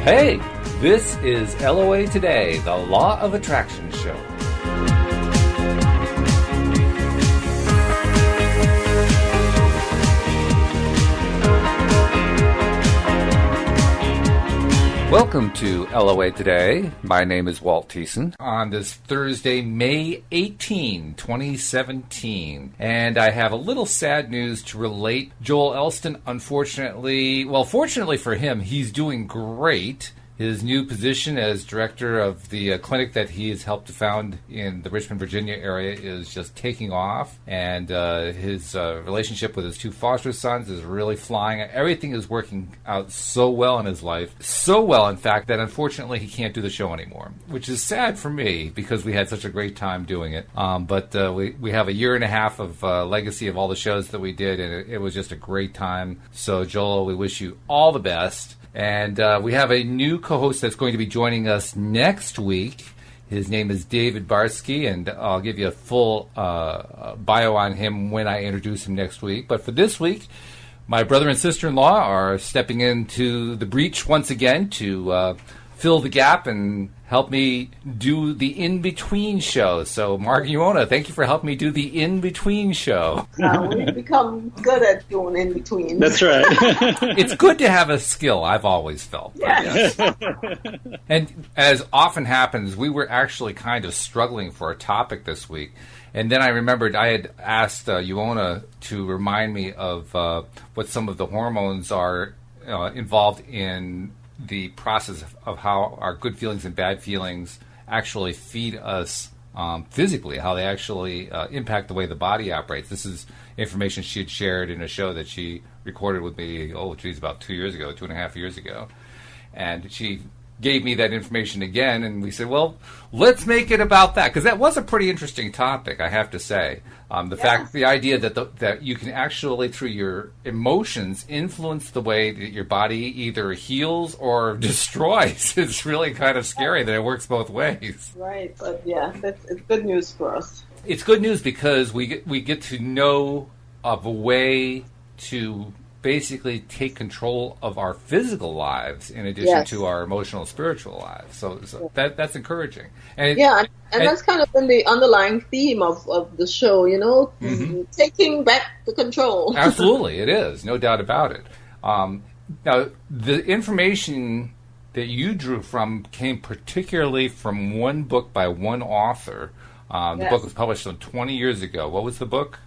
Hey, this is LOA Today, the Law of Attraction show. Welcome to LOA Today. My name is Walt on this Thursday, May 18, 2017. And I have a little sad news to relate. Joel Elston, unfortunately, well, fortunately for him, he's doing great. His new position as director of the clinic that he has helped to found in the Richmond, Virginia area is just taking off. And his relationship with his two foster sons is really flying. Everything is working out so well in his life. So well, in fact, that unfortunately he can't do the show anymore, which is sad for me because we had such a great time doing it. But we have a year and a half of legacy of all the shows that we did, and it was just a great time. So, Joel, we wish you all the best. And we have a new co-host that's going to be joining us next week. His name is David Barsky, and I'll give you a full bio on him when I introduce him next week. But for this week, my brother and sister-in-law are stepping into the breach once again to fill the gap and help me do the in-between show. So, Mark Uohna, thank you for helping me do the in-between show. We've become good at doing in-between. That's right. It's good to have a skill, I've always felt. Yes. And as often happens, we were actually kind of struggling for a topic this week. And then I remembered I had asked Uohna to remind me of what some of the hormones are involved in the process of how our good feelings and bad feelings actually feed us physically, how they actually impact the way the body operates. This is information she had shared in a show that she recorded with me, about 2.5 years ago. And she gave me that information again, and we said, well, let's make it about that, because that was a pretty interesting topic, I have to say. The idea that you can actually, through your emotions, influence the way that your body either heals or destroys. It's really kind of scary that it works both ways. Right, but yeah, it's good news for us. It's good news because we get to know of a way to basically take control of our physical lives in addition to our emotional and spiritual lives. So that's encouraging. And that's kind of been the underlying theme of the show, taking back the control. Absolutely, it is. No doubt about it. Now, the information that you drew from came particularly from one book by one author. The book was published 20 years ago. What was the book?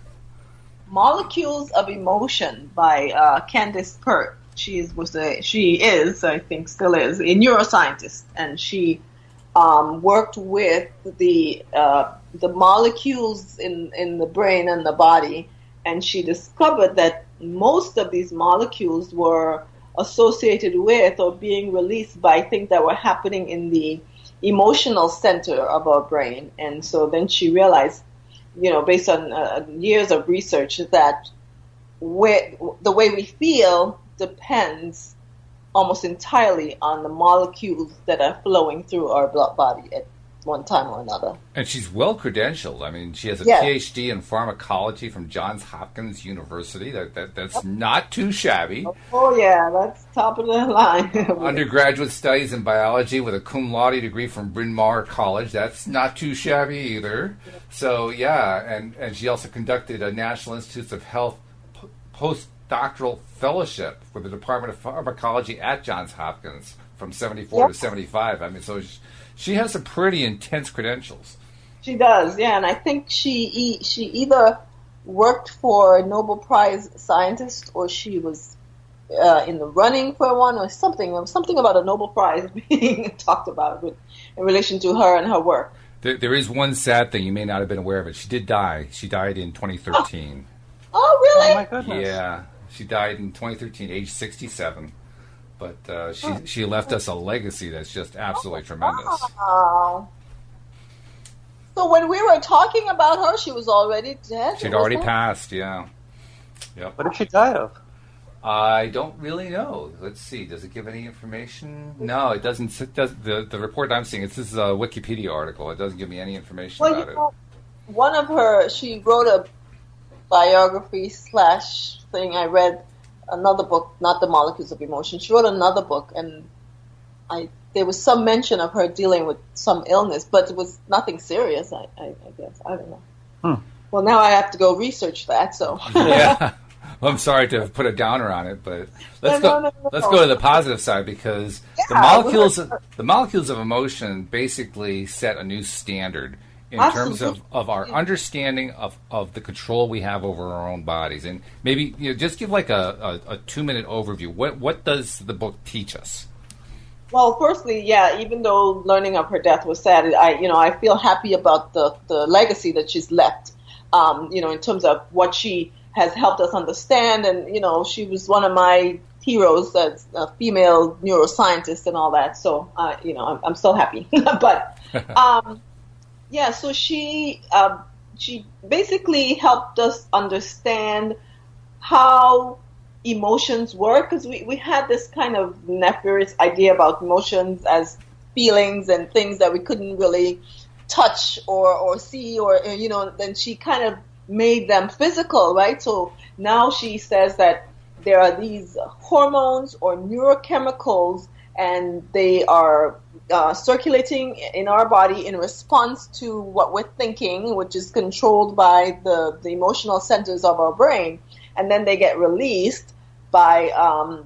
Molecules of Emotion by Candace Pert. She is, I think still is, a neuroscientist, and she worked with the molecules in the brain and the body, and she discovered that most of these molecules were associated with or being released by things that were happening in the emotional center of our brain. And so then she realized, based on years of research, that the way we feel depends almost entirely on the molecules that are flowing through our blood body at one time or another. And she's well credentialed. I mean, she has a PhD in pharmacology from Johns Hopkins University. That's not too shabby. Oh yeah, that's top of the line. Undergraduate studies in biology with a cum laude degree from Bryn Mawr College. That's not too shabby either. So and she also conducted a National Institutes of Health postdoctoral fellowship for the Department of Pharmacology at Johns Hopkins from 74 to 75. I mean, so she has some pretty intense credentials. She does, yeah, and I think she either worked for a Nobel Prize scientist or she was in the running for one or something about a Nobel Prize being talked about in relation to her and her work. There is one sad thing, you may not have been aware of it. She did die. She died in 2013. Oh, really? Oh, my goodness. Yeah, she died in 2013, age 67. But she left us a legacy that's just absolutely tremendous. Wow. So when we were talking about her, she was already dead? She'd already passed, yeah. Yep. What did she die of? I don't really know. Let's see. Does it give any information? No, it doesn't. The report I'm seeing, this is a Wikipedia article. It doesn't give me any information about it. One of her, she wrote a biography / thing. I read another book, not The Molecules of Emotion. She wrote another book, and there was some mention of her dealing with some illness, but it was nothing serious. I guess I don't know. Well, now I have to go research that. So yeah. Well, I'm sorry to put a downer on it, but let's go to the positive side, because the molecules of emotion basically set a new standard in terms of our understanding of the control we have over our own bodies. And maybe just give like a 2-minute overview. What does the book teach us? Well, firstly, even though learning of her death was sad, I feel happy about the legacy that she's left. In terms of what she has helped us understand, and she was one of my heroes as a female neuroscientist and all that. So I'm still happy. But so she basically helped us understand how emotions work, because we had this kind of nefarious idea about emotions as feelings and things that we couldn't really touch or see, or then she kind of made them physical, right? So now she says that there are these hormones or neurochemicals, and they are circulating in our body in response to what we're thinking, which is controlled by the emotional centers of our brain, and then they get released by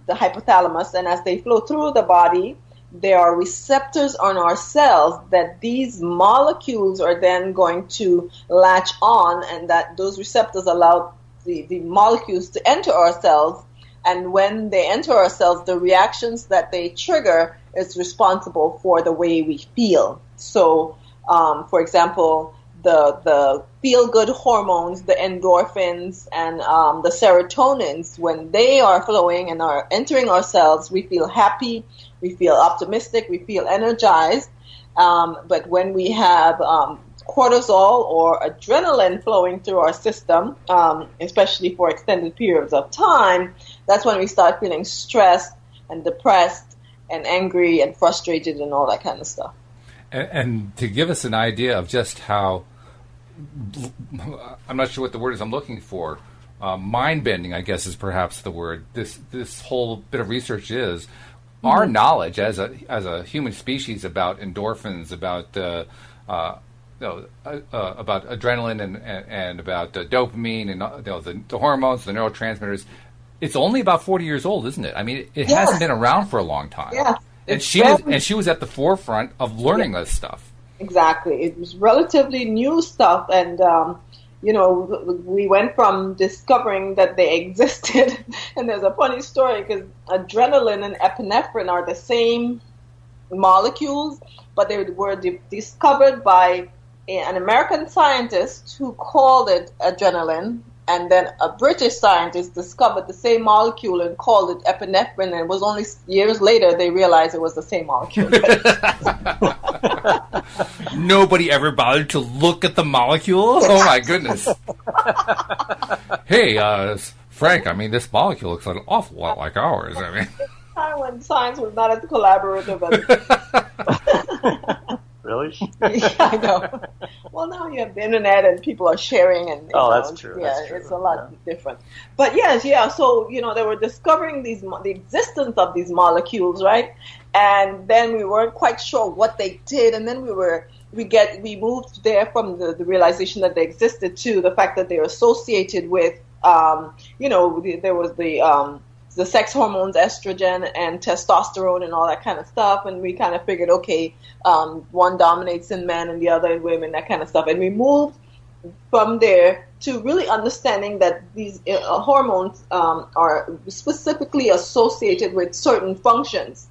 the hypothalamus, and as they flow through the body, there are receptors on our cells that these molecules are then going to latch on, and that those receptors allow the molecules to enter our cells. And when they enter our cells, the reactions that they trigger is responsible for the way we feel. So, for example, the feel-good hormones, the endorphins, and the serotonins, when they are flowing and are entering our cells, we feel happy, we feel optimistic, we feel energized. But when we have cortisol or adrenaline flowing through our system, especially for extended periods of time, that's when we start feeling stressed and depressed and angry and frustrated and all that kind of stuff. And to give us an idea of just how, I'm not sure what the word is I'm looking for, mind-bending, I guess, is perhaps the word, this whole bit of research is, our knowledge as a human species about endorphins, about about adrenaline and about dopamine and the hormones, the neurotransmitters, it's only about 40 years old, isn't it? I mean, it hasn't been around for a long time. Yeah. And she was at the forefront of learning this stuff. Exactly. It was relatively new stuff, and we went from discovering that they existed, and there's a funny story because adrenaline and epinephrine are the same molecules, but they were discovered by an American scientist who called it adrenaline, and then a British scientist discovered the same molecule and called it epinephrine, and it was only years later they realized it was the same molecule. Nobody ever bothered to look at the molecule? Oh my goodness. Hey, Frank, I mean, this molecule looks an awful lot like ours. I mean, time when science was not as collaborative as Really? Yeah, I know. Well, now you have the internet and people are sharing, and that's true. Yeah, that's true. It's a lot different. But yes, so they were discovering the existence of these molecules, right? And then we weren't quite sure what they did, and then we moved there from the realization that they existed to the fact that they were associated with, there was the sex hormones, estrogen and testosterone and all that kind of stuff. And we kind of figured, okay, one dominates in men and the other in women, that kind of stuff. And we moved from there to really understanding that these hormones are specifically associated with certain functions.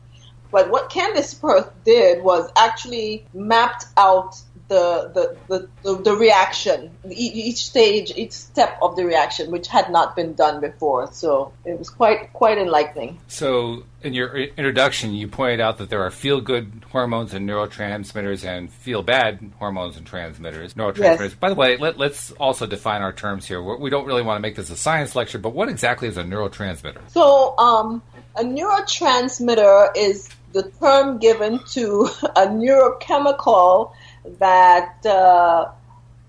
But what Candace Perth did was actually mapped out the reaction, each stage, each step of the reaction, which had not been done before. So it was quite enlightening. So in your introduction, you pointed out that there are feel-good hormones and neurotransmitters and feel-bad hormones and neurotransmitters. Yes. By the way, let's also define our terms here. We don't really want to make this a science lecture, but what exactly is a neurotransmitter? So a neurotransmitter is the term given to a neurochemical that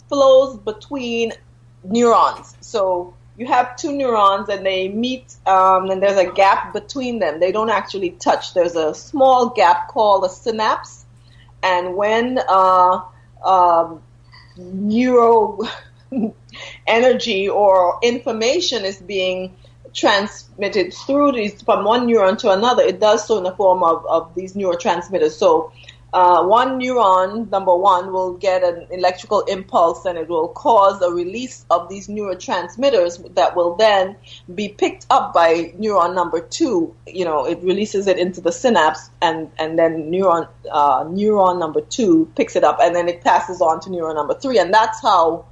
flows between neurons. So you have two neurons and they meet, and there's a gap between them. They don't actually touch. There's a small gap called a synapse. And when neuro energy or information is being transmitted through these from one neuron to another, it does so in the form of these neurotransmitters. So one neuron, number one, will get an electrical impulse, and it will cause a release of these neurotransmitters that will then be picked up by neuron number two. It releases it into the synapse, and then neuron number two picks it up, and then it passes on to neuron number three, and that's how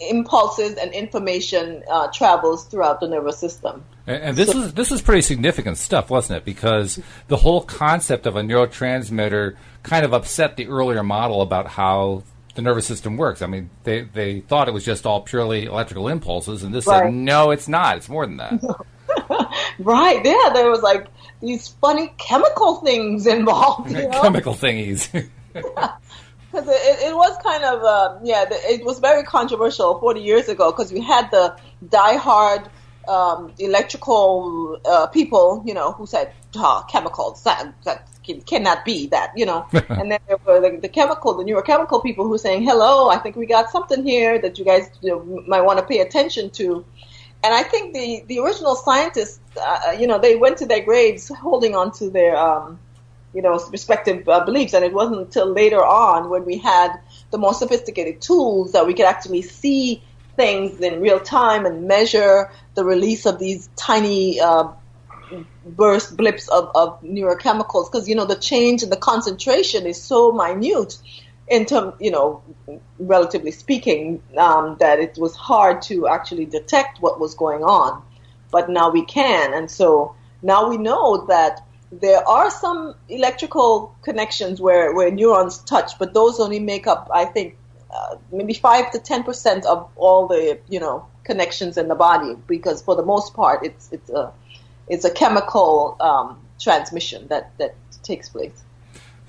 impulses and information travels throughout the nervous system. And this is pretty significant stuff, wasn't it? Because the whole concept of a neurotransmitter kind of upset the earlier model about how the nervous system works. I mean, they thought it was just all purely electrical impulses, and this said, no, it's not. It's more than that. Right. Yeah, there was like these funny chemical things involved. Chemical thingies. Because it was kind of, it was very controversial 40 years ago, because we had the diehard electrical people, who said, chemicals, that cannot be that, And then there were the neurochemical people who were saying, hello, I think we got something here that you guys might want to pay attention to. And I think the original scientists, they went to their graves holding on to their respective beliefs, and it wasn't until later on when we had the more sophisticated tools that we could actually see things in real time and measure the release of these tiny blips of neurochemicals, because the change in the concentration is so minute in terms, relatively speaking, that it was hard to actually detect what was going on. But now we can, and so now we know that there are some electrical connections where neurons touch, but those only make up, I think, maybe 5 to 10% of all the connections in the body, because for the most part it's a chemical transmission that takes place.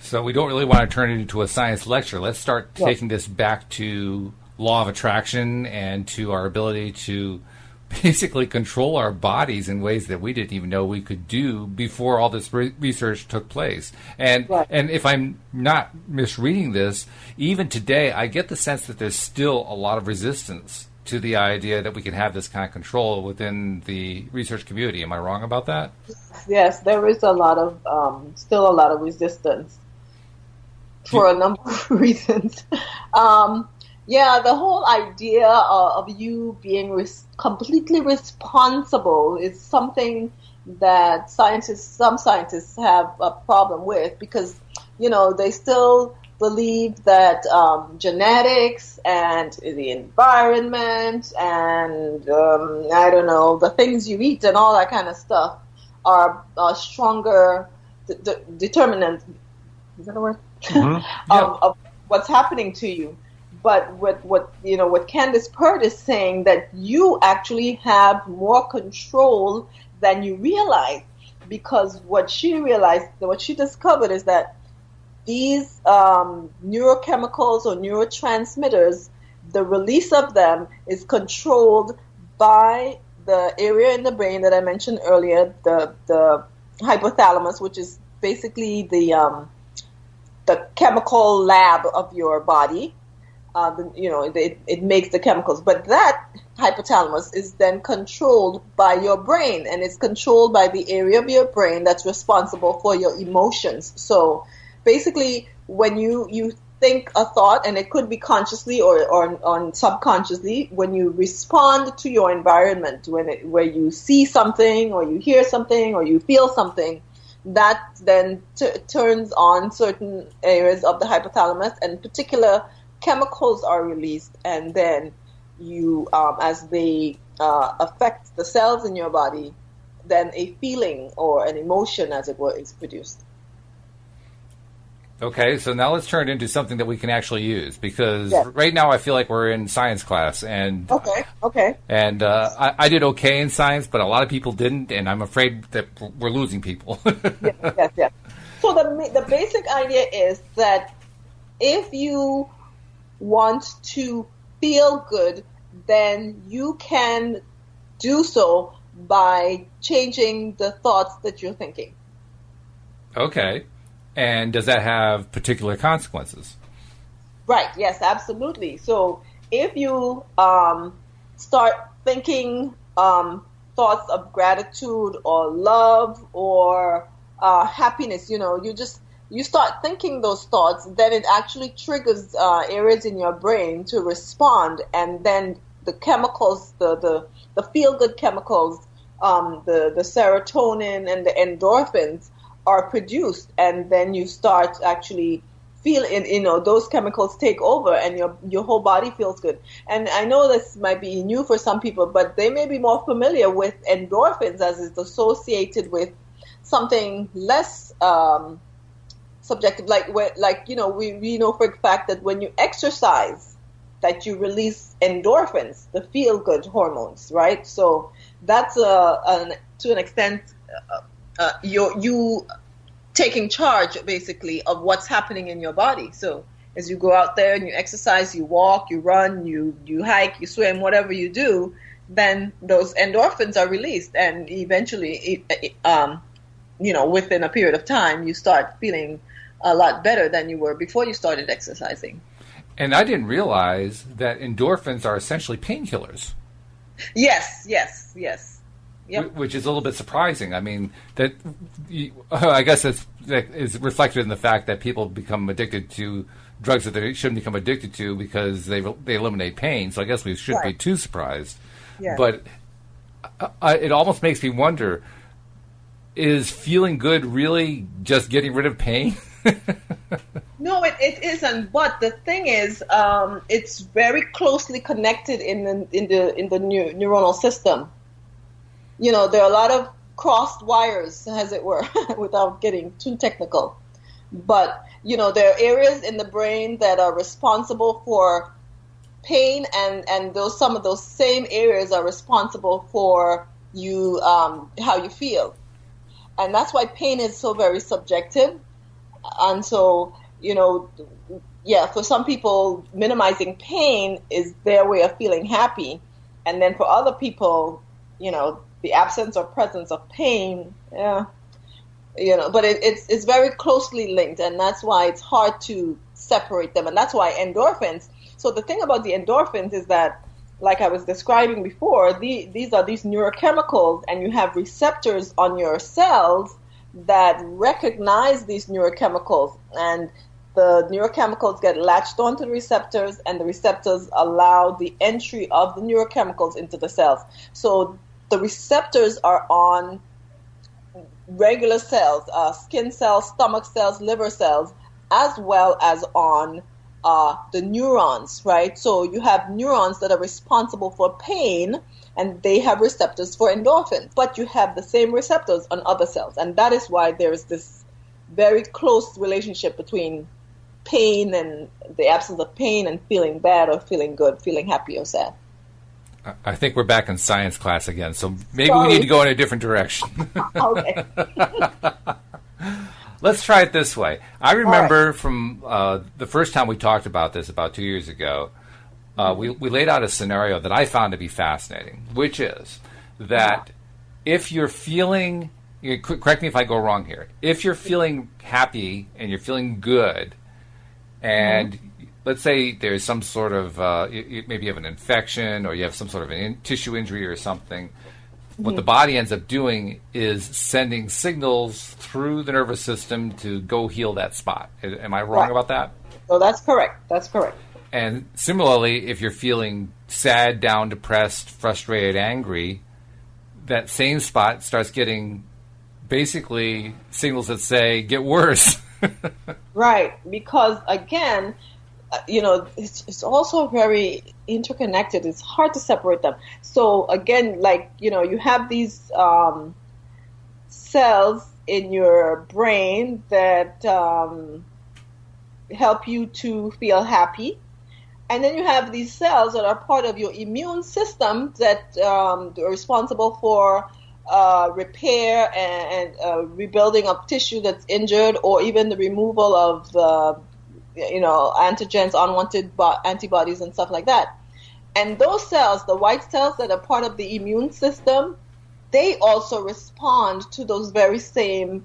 So we don't really want to turn it into a science lecture. Let's start taking this back to law of attraction and to our ability to basically control our bodies in ways that we didn't even know we could do before all this research took place. And if I'm not misreading this, even today I get the sense that there's still a lot of resistance to the idea that we can have this kind of control within the research community. Am I wrong about that? Yes, there is still a lot of resistance for a number of reasons. The whole idea of you being completely responsible is something that some scientists have a problem with, because, they still believe that genetics and the environment and, the things you eat and all that kind of stuff are stronger determinants, is that a word? Mm-hmm. of what's happening to you. But what Candace Pert is saying, that you actually have more control than you realize, because what she discovered is that these neurochemicals or neurotransmitters, the release of them is controlled by the area in the brain that I mentioned earlier, the hypothalamus, which is basically the chemical lab of your body. It makes the chemicals, but that hypothalamus is then controlled by your brain, and it's controlled by the area of your brain that's responsible for your emotions. So basically, when you think a thought, and it could be consciously or subconsciously, when you respond to your environment, where you see something or you hear something or you feel something, that then turns on certain areas of the hypothalamus, and particular chemicals are released, and then you, as they affect the cells in your body, then a feeling or an emotion, as it were, is produced. Okay, so now let's turn it into something that we can actually use, because right now I feel like we're in science class, and and I did okay in science, but a lot of people didn't, and I'm afraid that we're losing people. Yes. So the basic idea is that if you want to feel good, then you can do so by changing the thoughts that you're thinking. Okay. And does that have particular consequences? Right. Yes, absolutely. So if you start thinking thoughts of gratitude or love or happiness, you start thinking those thoughts, then it actually triggers areas in your brain to respond, and then the chemicals, the feel-good chemicals, the serotonin and the endorphins are produced, and then you start actually feeling, those chemicals take over, and your whole body feels good. And I know this might be new for some people, but they may be more familiar with endorphins as it's associated with something less subjective, we know for a fact that when you exercise, that you release endorphins, the feel-good hormones, right? So that's to an extent you taking charge, basically, of what's happening in your body. So as you go out there and you exercise, you walk, you run, you hike, you swim, whatever you do, then those endorphins are released, and eventually, within a period of time, you start feeling a lot better than you were before you started exercising. And I didn't realize that endorphins are essentially painkillers. Yes. Yep. Which is a little bit surprising. I mean, I guess that is reflected in the fact that people become addicted to drugs that they shouldn't become addicted to because they eliminate pain. So I guess we shouldn't be too surprised. Yeah. But it almost makes me wonder, is feeling good really just getting rid of pain? No, it isn't. But the thing is, it's very closely connected in the neuronal system. There are a lot of crossed wires, as it were, without getting too technical. But there are areas in the brain that are responsible for pain, and some of those same areas are responsible for you how you feel, and that's why pain is so very subjective. And so, for some people, minimizing pain is their way of feeling happy. And then for other people, the absence or presence of pain, but it's very closely linked. And that's why it's hard to separate them. And that's why endorphins. So the thing about the endorphins is that, like I was describing before, these are these neurochemicals, and you have receptors on your cells that recognize these neurochemicals, and the neurochemicals get latched onto the receptors, and the receptors allow the entry of the neurochemicals into the cells. So the receptors are on regular cells, skin cells, stomach cells, liver cells, as well as on the neurons, right? So you have neurons that are responsible for pain, and they have receptors for endorphins, but you have the same receptors on other cells. And that is why there is this very close relationship between pain and the absence of pain and feeling bad or feeling good, feeling happy or sad. I think we're back in science class again, so maybe we need to go in a different direction. Okay. Let's try it this way. I remember from the first time we talked about this about 2 years ago, we laid out a scenario that I found to be fascinating, which is that if you're feeling, correct me if I go wrong here, if you're feeling happy and you're feeling good, and let's say there's some sort of, maybe you have an infection or you have some sort of a tissue injury or something, what the body ends up doing is sending signals through the nervous system to go heal that spot. Am I wrong about that? So that's correct. That's correct. And similarly, if you're feeling sad, down, depressed, frustrated, angry, that same spot starts getting basically signals that say, get worse. Right. Because, again, it's also very interconnected. It's hard to separate them. So, again, you have these cells in your brain that help you to feel happy. And then you have these cells that are part of your immune system that are responsible for repair and rebuilding of tissue that's injured, or even the removal of antigens, unwanted antibodies, and stuff like that. And those cells, the white cells that are part of the immune system, they also respond to those very same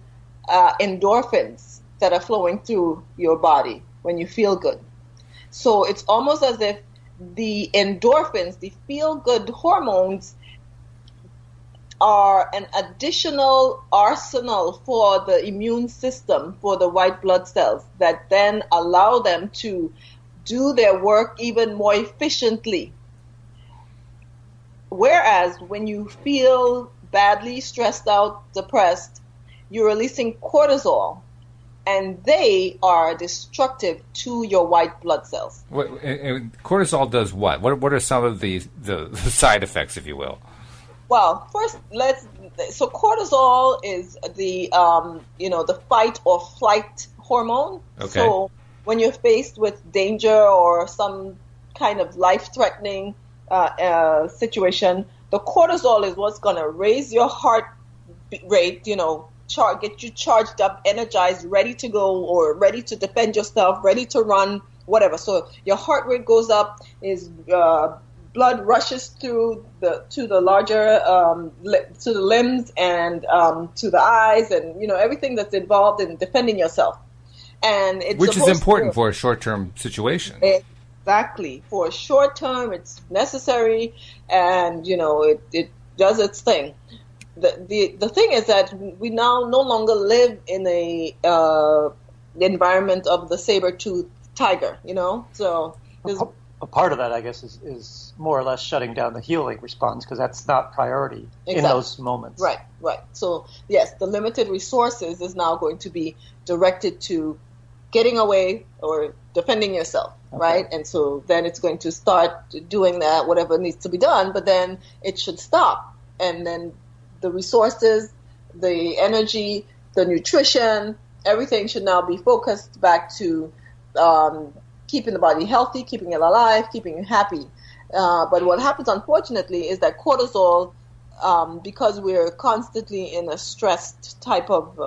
endorphins that are flowing through your body when you feel good. So it's almost as if the endorphins, the feel-good hormones, are an additional arsenal for the immune system, for the white blood cells, that then allow them to do their work even more efficiently. Whereas when you feel badly, stressed out, depressed, you're releasing cortisol, and they are destructive to your white blood cells. And cortisol does what? What are some of the side effects, if you will? Well, first, so cortisol is the the fight or flight hormone. Okay. So when you're faced with danger or some kind of life-threatening situation, the cortisol is what's going to raise your heart rate, get you charged up, energized, ready to go, or ready to defend yourself, ready to run, whatever. So your heart rate goes up, blood rushes to the larger to the limbs and to the eyes, and everything that's involved in defending yourself. And it's which is important for a short-term situation. Exactly. For a short term, it's necessary, and it does its thing. The thing is that we now no longer live in a environment of the saber-toothed tiger, So a part of that, I guess, is more or less shutting down the healing response, because that's not priority in those moments. Right. So yes, the limited resources is now going to be directed to getting away or defending yourself, right? And so then it's going to start doing that, whatever needs to be done, but then it should stop. And then the resources, the energy, the nutrition, everything should now be focused back to keeping the body healthy, keeping it alive, keeping it happy. But what happens, unfortunately, is that cortisol, because we're constantly in a stressed type of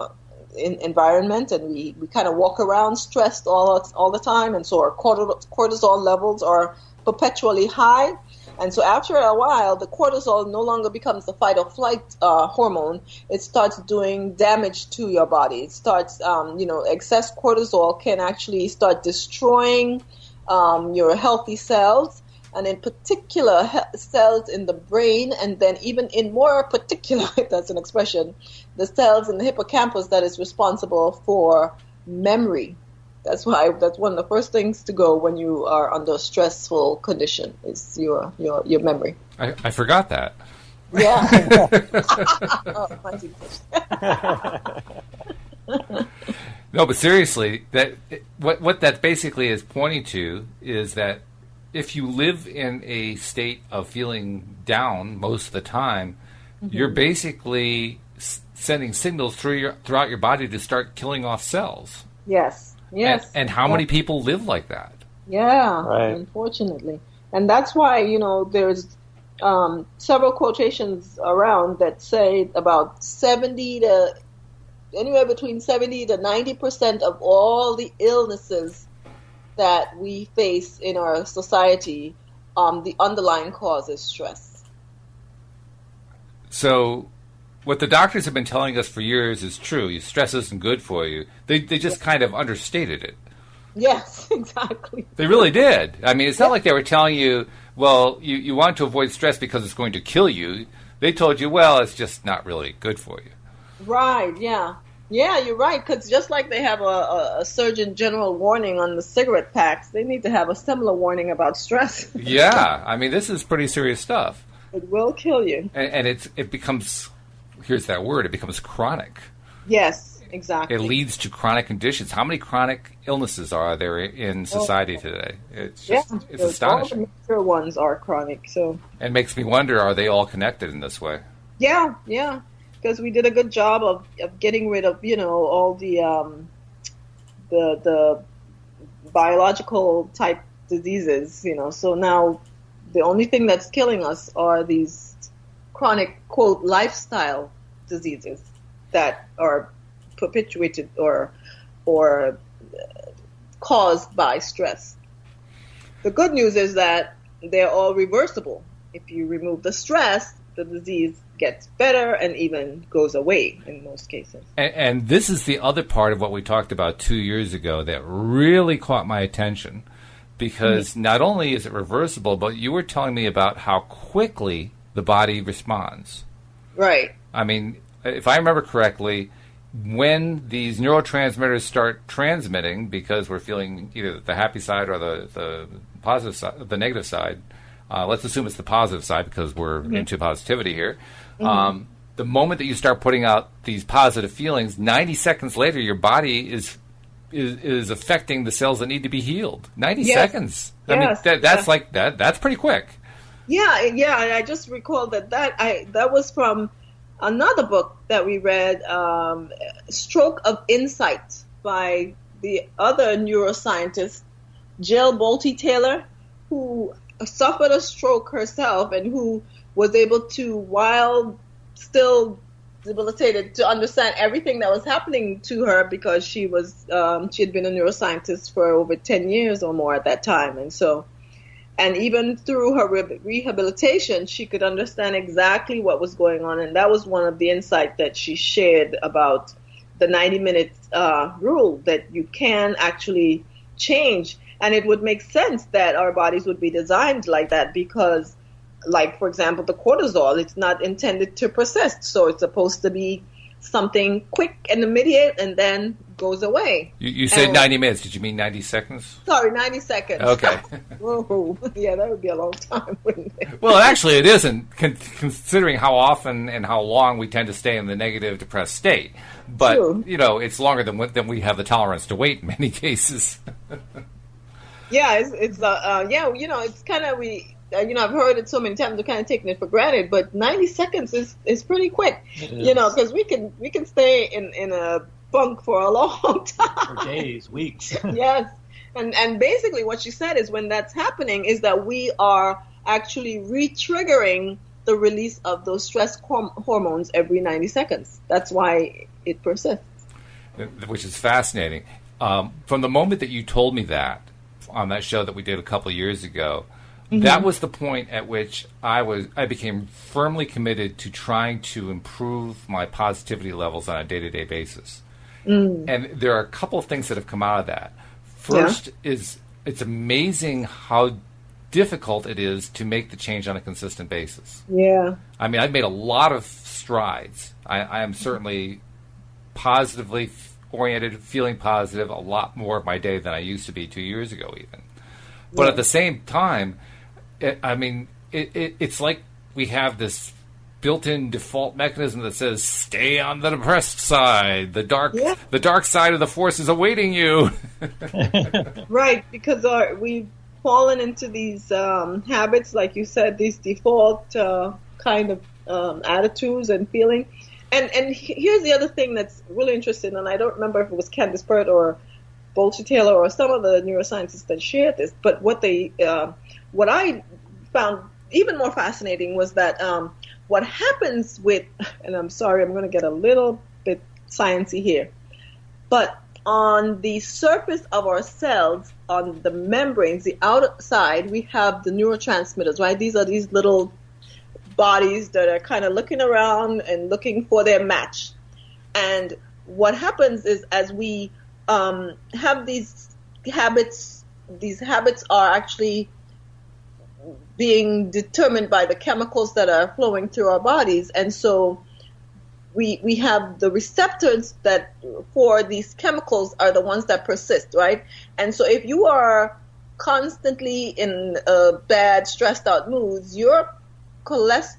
environment, and we kind of walk around stressed all the time, and so our cortisol levels are perpetually high. And so after a while, the cortisol no longer becomes the fight or flight hormone. It starts doing damage to your body. It starts, excess cortisol can actually start destroying your healthy cells, and in particular cells in the brain, and then even in more particular, if that's an expression, the cells in the hippocampus that is responsible for memory. That's one of the first things to go when you are under a stressful condition is your memory. I forgot that. Yeah. No, but seriously, what that basically is pointing to is that if you live in a state of feeling down most of the time, you're basically sending signals throughout your body to start killing off cells. Yes. And how many people live like that? Yeah, right. Unfortunately. And that's why, there's several quotations around that say about anywhere between 70 to 90% of all the illnesses that we face in our society, the underlying cause is stress. So what the doctors have been telling us for years is true. Stress isn't good for you. They just kind of understated it. Yes, exactly. They really did. I mean, it's not like they were telling you, well, you want to avoid stress because it's going to kill you. They told you, well, it's just not really good for you. Right, yeah. Yeah, you're right, because just like they have a Surgeon General warning on the cigarette packs, they need to have a similar warning about stress. Yeah, I mean, this is pretty serious stuff. It will kill you. And it becomes... Here's that word, it becomes chronic. Yes, exactly. It leads to chronic conditions. How many chronic illnesses are there in society today? It's astonishing. All the major ones are chronic. So it makes me wonder, are they all connected in this way? Yeah, because we did a good job of getting rid of, all the biological type diseases, so now the only thing that's killing us are these chronic, quote, lifestyle diseases that are perpetuated or caused by stress. The good news is that they're all reversible. If you remove the stress, the disease gets better and even goes away in most cases. And this is the other part of what we talked about 2 years ago that really caught my attention, because not only is it reversible, but you were telling me about how quickly the body responds. Right. I mean, if I remember correctly, when these neurotransmitters start transmitting, because we're feeling either the happy side or the positive side, the negative side, let's assume it's the positive side because we're into positivity here. The moment that you start putting out these positive feelings, 90 seconds later, your body is affecting the cells that need to be healed. 90 seconds. I mean, that's like that. That's pretty quick. Yeah. I just recalled that was from another book that we read, Stroke of Insight, by the other neuroscientist, Jill Bolte-Taylor, who suffered a stroke herself and who was able to, while still debilitated, to understand everything that was happening to her, because she had been a neuroscientist for over 10 years or more at that time. And even through her rehabilitation, she could understand exactly what was going on. And that was one of the insights that she shared about the 90-minute rule, that you can actually change. And it would make sense that our bodies would be designed like that because, like, for example, the cortisol, it's not intended to persist. So it's supposed to be something quick and immediate and then goes away. You said 90 minutes. Did you mean 90 seconds? Sorry, 90 seconds. Okay. Whoa. Yeah, that would be a long time, wouldn't it? Well, actually, it isn't, considering how often and how long we tend to stay in the negative, depressed state. But, True. It's longer than we have the tolerance to wait in many cases. Yeah, it's kind of, I've heard it so many times, we're kind of taking it for granted, but 90 seconds is pretty quick, because we can stay in a funk for a long time. For days, weeks. Yes. And basically what she said is when that's happening is that we are actually re-triggering the release of those stress hormones every 90 seconds. That's why it persists. Which is fascinating. From the moment that you told me that on that show that we did a couple of years ago, that was the point at which I became firmly committed to trying to improve my positivity levels on a day-to-day basis. And there are a couple of things that have come out of that. First is it's amazing how difficult it is to make the change on a consistent basis. Yeah. I mean, I've made a lot of strides. I am certainly positively oriented, feeling positive a lot more of my day than I used to be 2 years ago even. But at the same time, it's like we have this built-in default mechanism that says, stay on the depressed side. The dark side of the force is awaiting you. Right, because we've fallen into these habits, like you said, these default kind of attitudes and feeling. And here's the other thing that's really interesting, and I don't remember if it was Candace Pert or Bolte-Taylor or some of the neuroscientists that shared this, but what I found even more fascinating was that what happens with, and I'm sorry, I'm going to get a little bit sciencey here, but on the surface of our cells, on the membranes, the outside, we have the neurotransmitters, right? These are these little bodies that are kind of looking around and looking for their match. And what happens is as we have these habits are actually being determined by the chemicals that are flowing through our bodies. And so we have the receptors that for these chemicals are the ones that persist, right? And so if you are constantly in bad, stressed out moods, your cortisol,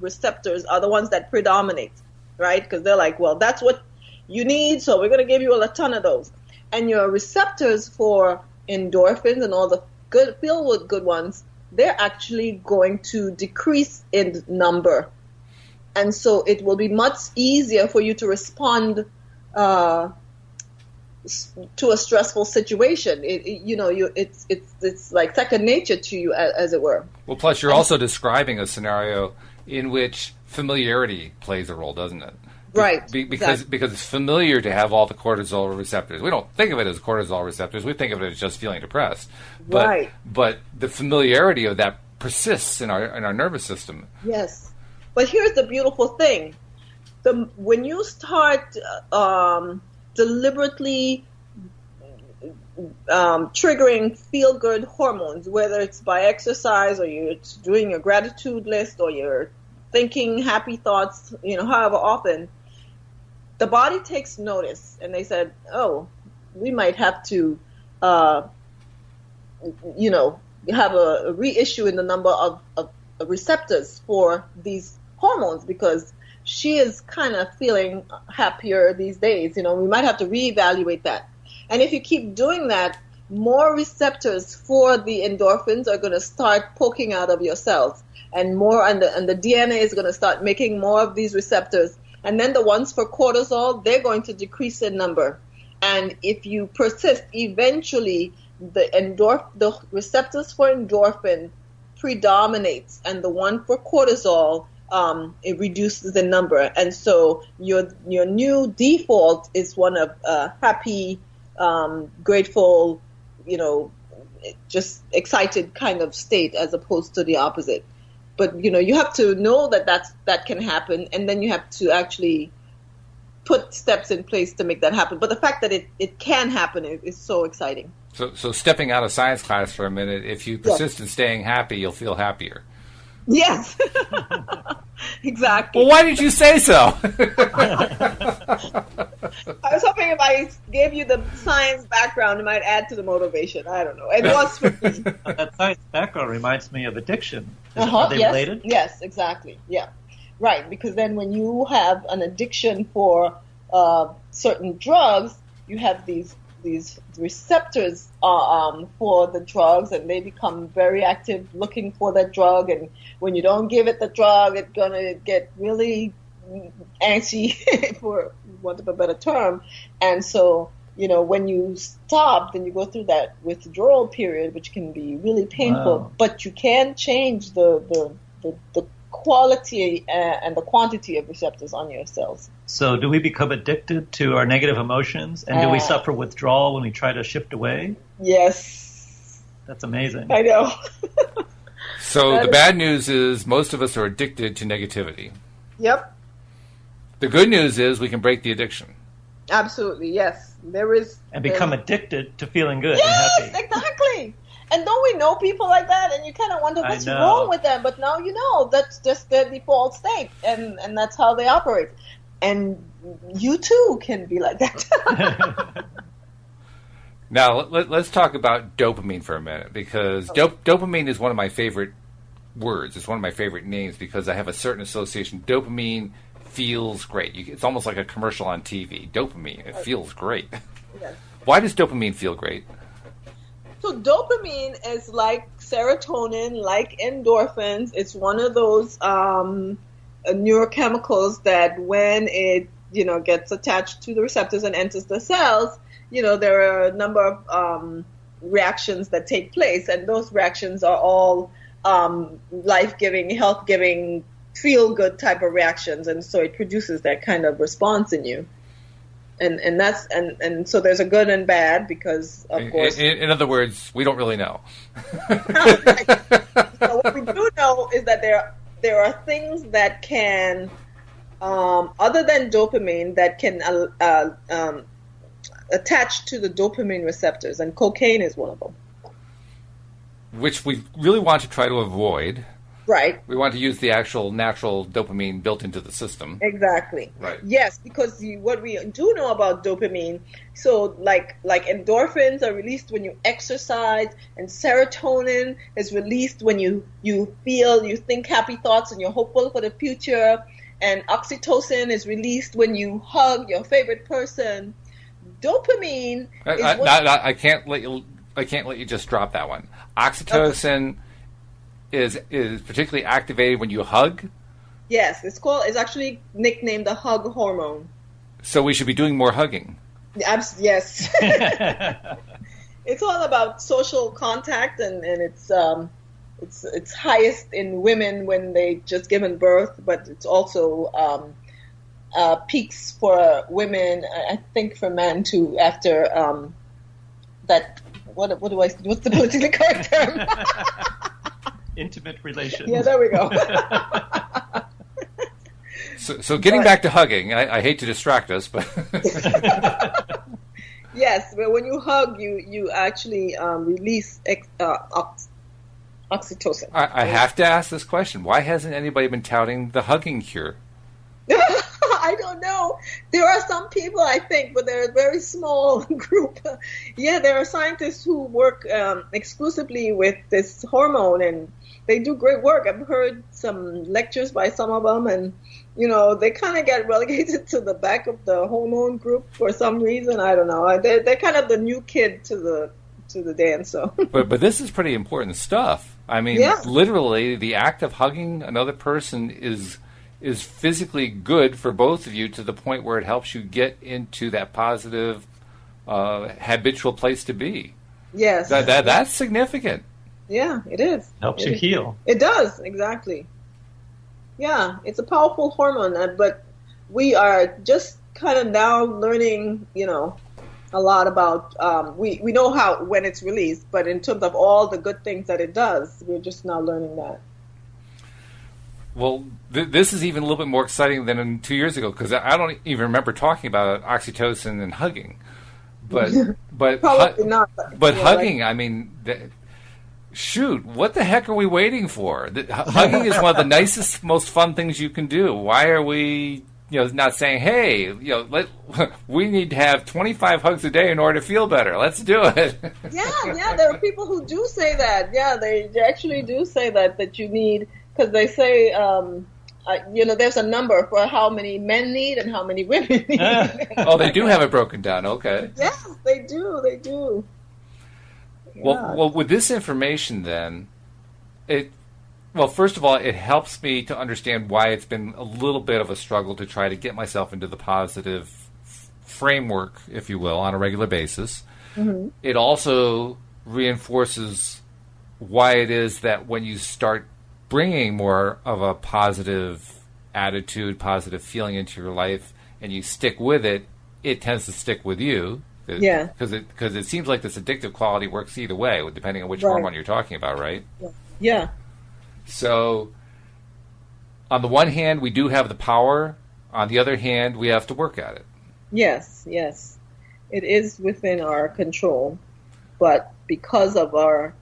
receptors are the ones that predominate, right? Because they're like, well, that's what you need, so we're going to give you a ton of those. And your receptors for endorphins and all the feel-good ones, they're actually going to decrease in number. And so it will be much easier for you to respond to a stressful situation. It's like second nature to you, as it were. Well, plus you're also describing a scenario in which familiarity plays a role, doesn't it? Right. Because it's familiar to have all the cortisol receptors. We don't think of it as cortisol receptors. We think of it as just feeling depressed. But the familiarity of that persists in our nervous system. Yes. But here's the beautiful thing. When you start deliberately triggering feel-good hormones, whether it's by exercise or you're doing your gratitude list or you're thinking happy thoughts, however often, the body takes notice, and they said, oh, we might have to, have a reissue in the number of receptors for these hormones because she is kind of feeling happier these days. We might have to reevaluate that. And if you keep doing that, more receptors for the endorphins are going to start poking out of your cells, and the DNA is going to start making more of these receptors. And then the ones for cortisol, they're going to decrease in number. And if you persist, eventually the receptors for endorphin predominates, and the one for cortisol, it reduces the number. And so your new default is one of happy, grateful, just excited kind of state, as opposed to the opposite. But, you have to know that can happen, and then you have to actually put steps in place to make that happen. But the fact that it can happen is so exciting. So stepping out of science class for a minute, if you persist in staying happy, you'll feel happier. Yes. Exactly. Well, why did you say so? I was hoping if I gave you the science background, it might add to the motivation. I don't know. It was for me. That science background reminds me of addiction. Are they related? Yes, exactly. Yeah. Right, because then when you have an addiction for certain drugs, you have these receptors for the drugs, and they become very active looking for that drug. And when you don't give it the drug, it's going to get really antsy, for want of a better term. And so, when you stop, then you go through that withdrawal period, which can be really painful. Wow. But you can change the quality and the quantity of receptors on your cells. So do we become addicted to our negative emotions? And do we suffer withdrawal when we try to shift away? Yes. That's amazing. I know. So the bad news is most of us are addicted to negativity. Yep. The good news is we can break the addiction. Absolutely, yes. There is. And become addicted to feeling good and happy. Yes, exactly. And don't we know people like that? And you kind of wonder what's wrong with them. But now you know that's just their default state. And that's how they operate. And you too can be like that. Now, let's talk about dopamine for a minute, because dopamine is one of my favorite words. It's one of my favorite names because I have a certain association. Dopamine feels great. It's almost like a commercial on TV. Dopamine, it feels great. Yes. Why does dopamine feel great? So dopamine is like serotonin, like endorphins. It's one of those neurochemicals that when it gets attached to the receptors and enters the cells, there are a number of reactions that take place, and those reactions are all life-giving, health-giving, feel-good type of reactions, and so it produces that kind of response in you. And that's and so there's a good and bad, because of course. In other words, we don't really know. So what we do know is that there are things that can, other than dopamine, that can attach to the dopamine receptors, and cocaine is one of them. Which we really want to try to avoid. Right. We want to use the actual natural dopamine built into the system. Exactly. Right. Yes, because what we do know about dopamine, so like endorphins are released when you exercise, and serotonin is released when you think happy thoughts and you're hopeful for the future, and oxytocin is released when you hug your favorite person. Dopamine I can't let you just drop that one. Oxytocin is particularly activated when you hug? Yes, it's actually nicknamed the hug hormone. So we should be doing more hugging. Yes. It's all about social contact, and it's highest in women when they just given birth, but it's also peaks for women. I think for men too. After that, what's the politically correct term? Intimate relations. Yeah, there we go. So getting back to hugging, I hate to distract us, but yes, but when you hug, you actually release oxytocin. I have to ask this question: why hasn't anybody been touting the hugging cure? I don't know. There are some people, I think, but they're a very small group. Yeah, there are scientists who work exclusively with this hormone, and they do great work. I've heard some lectures by some of them, and they kind of get relegated to the back of the hormone group for some reason. I don't know. They're kind of the new kid to the dance. So, but this is pretty important stuff. I mean, literally, the act of hugging another person is physically good for both of you to the point where it helps you get into that positive, habitual place to be. Yes. That's significant. Yeah, it is. Helps you heal. It does, exactly. Yeah, it's a powerful hormone, but we are just kind of now learning, a lot about, we know how, when it's released, but in terms of all the good things that it does, we're just now learning that. Well, this is even a little bit more exciting than 2 years ago, because I don't even remember talking about oxytocin and hugging. But Probably not. But hugging, I mean, shoot, what the heck are we waiting for? Hugging is one of the nicest, most fun things you can do. Why are we, not saying, hey, we need to have 25 hugs a day in order to feel better. Let's do it. Yeah, there are people who do say that. Yeah, they actually do say that you need, because they say, there's a number for how many men need and how many women need. Oh, they do have it broken down. Okay. Yes, they do. Well, with this information, then, first of all, it helps me to understand why it's been a little bit of a struggle to try to get myself into the positive framework, if you will, on a regular basis. Mm-hmm. It also reinforces why it is that when you start bringing more of a positive attitude, positive feeling into your life, and you stick with it, it tends to stick with you. Yeah. Because it seems like this addictive quality works either way, depending on which hormone you're talking about, right? Yeah. So, on the one hand, we do have the power. On the other hand, we have to work at it. Yes. It is within our control. But because of our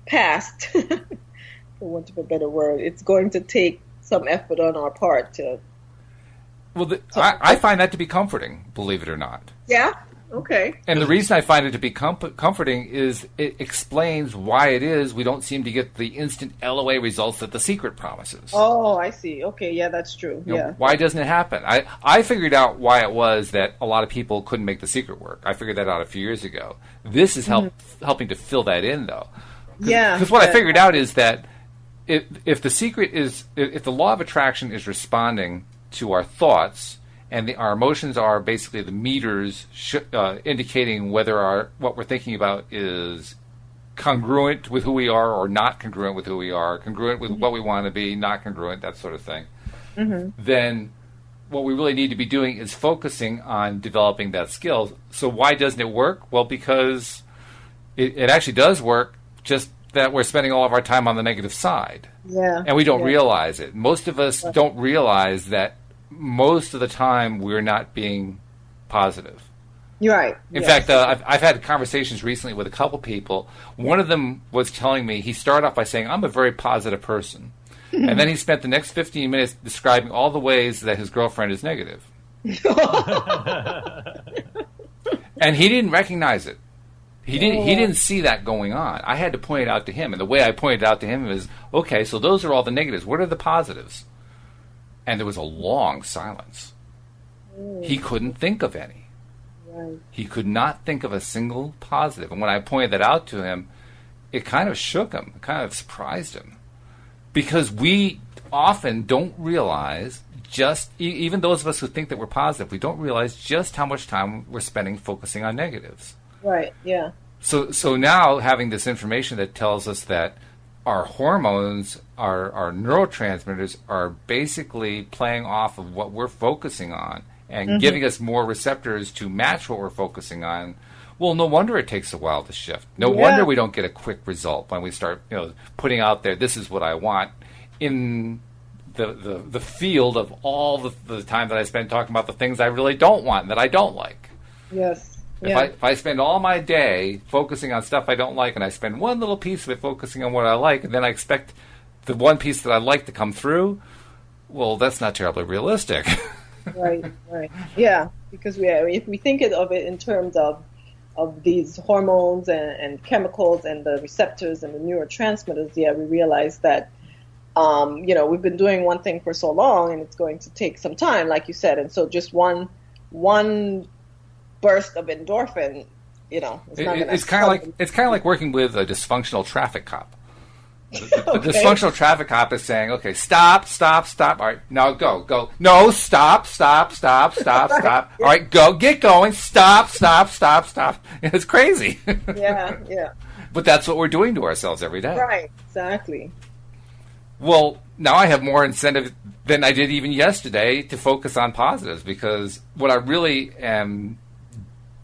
past, for want of a better word, it's going to take some effort on our part to... Well, I find that to be comforting, believe it or not. Yeah? Okay. And the reason I find it to be comforting is it explains why it is we don't seem to get the instant LOA results that The Secret promises. Oh, I see. Okay, yeah, that's true. Why doesn't it happen? I figured out why it was that a lot of people couldn't make The Secret work. I figured that out a few years ago. This is helping to fill that in, though. Because what I figured out is that if The Secret is... If the law of attraction is responding to our thoughts, and our emotions are basically the meters indicating whether what we're thinking about is congruent with who we are or not congruent with who we are, congruent with what we want to be, not congruent, that sort of thing, then what we really need to be doing is focusing on developing that skill. So why doesn't it work? Well, because it actually does work, just that we're spending all of our time on the negative side. Yeah. And we don't realize it. Most of us don't realize that most of the time we're not being positive. You're right. In fact, I've had conversations recently with a couple people. One of them was telling me, he started off by saying, I'm a very positive person. And then he spent the next 15 minutes describing all the ways that his girlfriend is negative. And he didn't recognize it. He didn't see that going on. I had to point it out to him. And the way I pointed it out to him is, okay, so those are all the negatives. What are the positives? And there was a long silence. He couldn't think of any. Right. He could not think of a single positive. And when I pointed that out to him, it kind of shook him. It kind of surprised him. Because we often don't realize even those of us who think that we're positive, we don't realize just how much time we're spending focusing on negatives. Right, yeah. So now having this information that tells us that our hormones, our neurotransmitters are basically playing off of what we're focusing on and giving us more receptors to match what we're focusing on. Well, no wonder it takes a while to shift. No wonder we don't get a quick result when we start, putting out there, this is what I want, in the field of all the time that I spend talking about the things I really don't want and that I don't like. Yes. If I spend all my day focusing on stuff I don't like, and I spend one little piece of it focusing on what I like, and then I expect the one piece that I like to come through, well, that's not terribly realistic. Right. Yeah, because if we think of it in terms of these hormones and chemicals and the receptors and the neurotransmitters, we realize that, we've been doing one thing for so long, and it's going to take some time, like you said. And so just one burst of endorphin, it's kind of like working with a dysfunctional traffic cop. The dysfunctional traffic cop is saying, okay, stop. All right, now go. No, stop. All right, go, get going. Stop. It's crazy. Yeah. But that's what we're doing to ourselves every day. Right, exactly. Well, now I have more incentive than I did even yesterday to focus on positives, because what I really am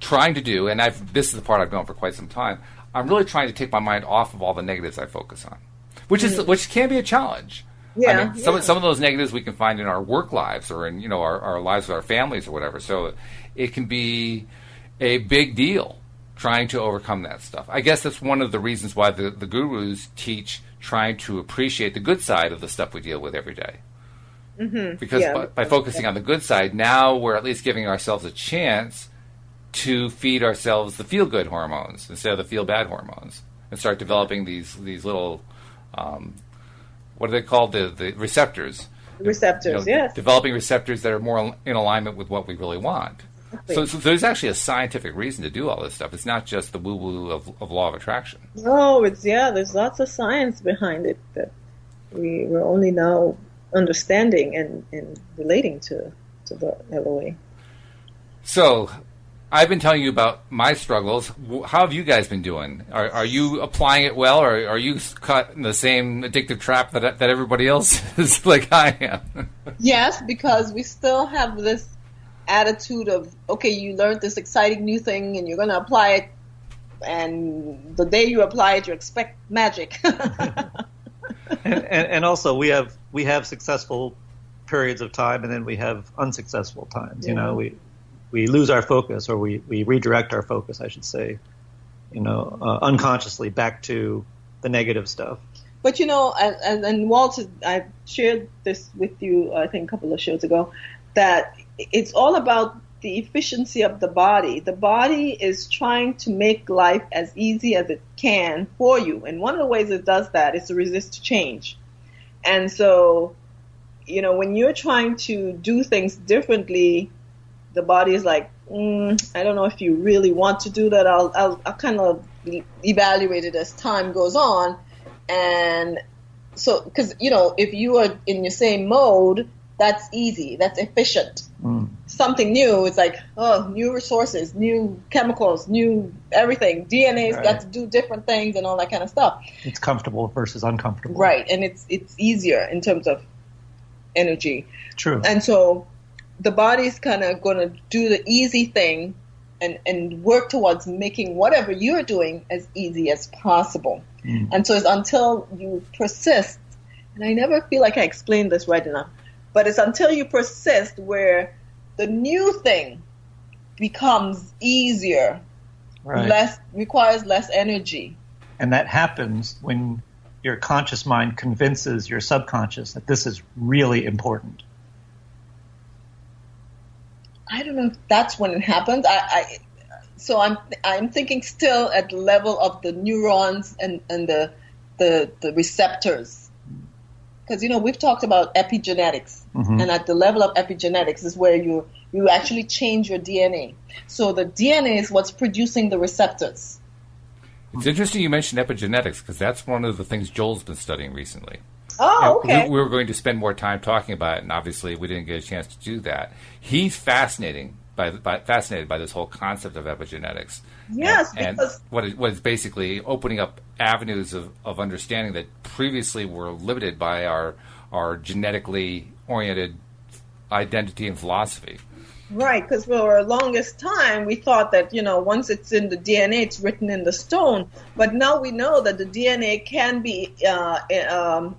trying to do, and this is the part I've known for quite some time, I'm really trying to take my mind off of all the negatives I focus on, which can be a challenge. Yeah, some of those negatives we can find in our work lives or in our lives with our families or whatever. So it can be a big deal trying to overcome that stuff. I guess that's one of the reasons why the gurus teach trying to appreciate the good side of the stuff we deal with every day. Because by focusing on the good side, now we're at least giving ourselves a chance to feed ourselves the feel-good hormones instead of the feel-bad hormones, and start developing these little, what are they called? The receptors. Receptors, yes. Developing receptors that are more in alignment with what we really want. So there's actually a scientific reason to do all this stuff. It's not just the woo-woo of law of attraction. No, there's lots of science behind it that we're only now understanding and relating to the LOA. So I've been telling you about my struggles. How have you guys been doing? Are you applying it well, or are you caught in the same addictive trap that everybody else is like I am? Yes, because we still have this attitude of, okay, you learned this exciting new thing and you're going to apply it, and the day you apply it, you expect magic. and also we have successful periods of time, and then we have unsuccessful times. We lose our focus, or we redirect our focus, I should say, unconsciously back to the negative stuff. But and Walt, I shared this with you, I think a couple of shows ago, that it's all about the efficiency of the body. The body is trying to make life as easy as it can for you. And one of the ways it does that is to resist change. And so, when you're trying to do things differently, the body is like, I don't know if you really want to do that. I'll kind of evaluate it as time goes on. And so, because, if you are in your same mode, that's easy. That's efficient. Something new, it's like, new resources, new chemicals, new everything. DNA's got to do different things and all that kind of stuff. It's comfortable versus uncomfortable. Right, and it's easier in terms of energy. True. And so the body's kind of going to do the easy thing and work towards making whatever you're doing as easy as possible. And so it's until you persist, and I never feel like I explained this right enough, but it's until you persist where the new thing becomes easier, requires less energy. And that happens when your conscious mind convinces your subconscious that this is really important. I don't know if that's when it happens. So I'm thinking still at the level of the neurons and the receptors. Because, we've talked about epigenetics, and at the level of epigenetics is where you actually change your DNA. So the DNA is what's producing the receptors. It's interesting you mentioned epigenetics, because that's one of the things Joel's been studying recently. Oh, okay. We were going to spend more time talking about it, and obviously we didn't get a chance to do that. He's fascinated fascinated by this whole concept of epigenetics. Yes, and because what is basically opening up avenues of understanding that previously were limited by our genetically oriented identity and philosophy. right, because for our longest time we thought that once it's in the DNA, it's written in the stone. But now we know that the DNA can be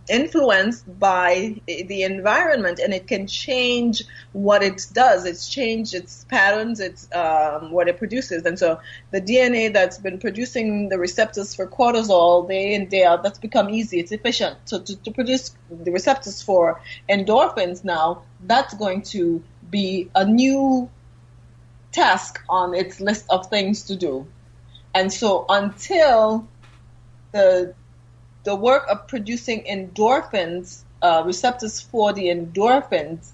influenced by the environment, and it can change what it does. It's changed its patterns, it's what it produces. And so the DNA that's been producing the receptors for cortisol day in, day out, that's become easy. It's efficient. So to produce the receptors for endorphins now, that's going to be a new task on its list of things to do. And so until the work of producing endorphins, receptors for the endorphins,